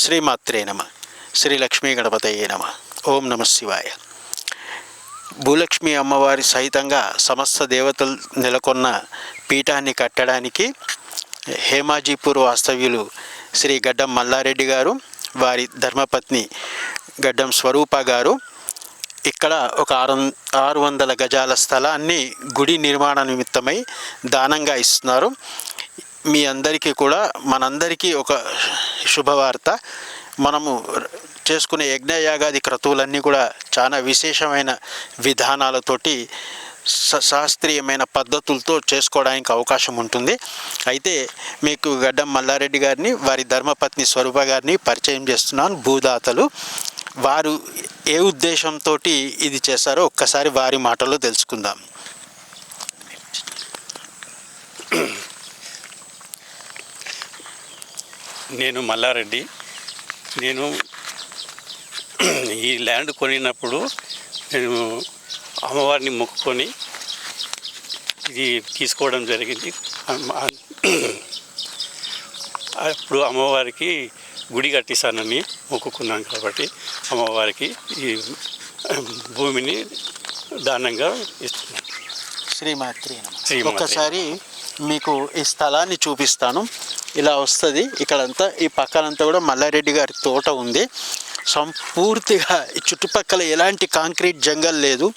శ్రీమాత్రే నమ. శ్రీ లక్ష్మీ గణపతయే నమ. ఓం నమ శివాయ. భూలక్ష్మి అమ్మవారి సహితంగా సమస్త దేవతలు నెలకొన్న పీఠాన్ని కట్టడానికి హేమాజీపూర్ వాస్తవ్యులు శ్రీ గడ్డం మల్లారెడ్డి గారు, వారి ధర్మపత్ని గడ్డం స్వరూప గారు ఇక్కడ ఒక 600 గజాల స్థలాన్ని గుడి నిర్మాణ నిమిత్తమై దానంగా ఇస్తున్నారు. మీ అందరికీ కూడా, మనందరికీ ఒక శుభవార్త. మనము చేసుకునే యజ్ఞయాగాది క్రతువులన్నీ కూడా చాలా విశేషమైన విధానాలతోటి శాస్త్రీయమైన పద్ధతులతో చేసుకోవడానికి అవకాశం ఉంటుంది. అయితే మీకు గడ్డం మల్లారెడ్డి గారిని, వారి ధర్మపత్ని స్వరూప గారిని పరిచయం చేస్తున్నాను. భూదాతలు వారు ఏ ఉద్దేశంతో ఇది చేశారో ఒక్కసారి వారి మాటల్లో తెలుసుకుందాం. నేను మల్లారెడ్డి. నేను ఈ ల్యాండ్ కొనినప్పుడు నేను అమ్మవారిని మొక్కుకొని ఇది తీసుకోవడం జరిగింది. అప్పుడు అమ్మవారికి గుడి కట్టిస్తానని మొక్కుకున్నాను కాబట్టి అమ్మవారికి ఈ భూమిని దానంగా ఇస్తున్నాను. శ్రీమాత్రి నమః. ఒక్కసారి మీకు ఈ స్థలాన్ని చూపిస్తాను. ఇలా వస్తుంది. ఇక్కడంతా ఈ పక్కనంతా కూడా మల్లారెడ్డి గారి తోట ఉంది. సంపూర్తిగా ఈ చుట్టుపక్కల ఎలాంటి కాంక్రీట్ జంగల్ లేదు.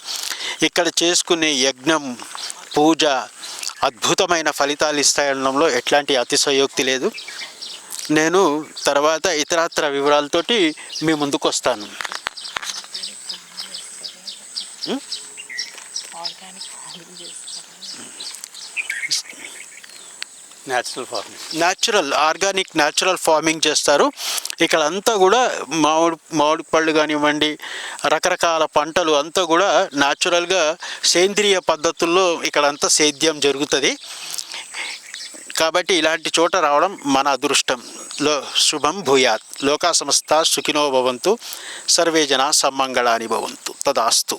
ఇక్కడ చేసుకునే యజ్ఞం, పూజ అద్భుతమైన ఫలితాలు ఇస్తాయనడంలో ఎట్లాంటి అతిశయోక్తి లేదు. నేను తర్వాత ఇతరత్ర వివరాలతోటి మీ ముందుకు వస్తాను. న్యాచురల్ ఫార్మింగ్ చేస్తారు. ఇక్కడ అంతా కూడా మామిడి పళ్ళు కానివ్వండి, రకరకాల పంటలు అంతా కూడా న్యాచురల్గా సేంద్రియ పద్ధతుల్లో ఇక్కడంతా సేద్యం జరుగుతుంది. కాబట్టి ఇలాంటి చోట రావడం మన అదృష్టంలో శుభం భూయాత్. లోకా సమస్త సుఖినో భవంతు, సర్వే జనా సమ్మంగళాని భవంతు. తదాస్తు.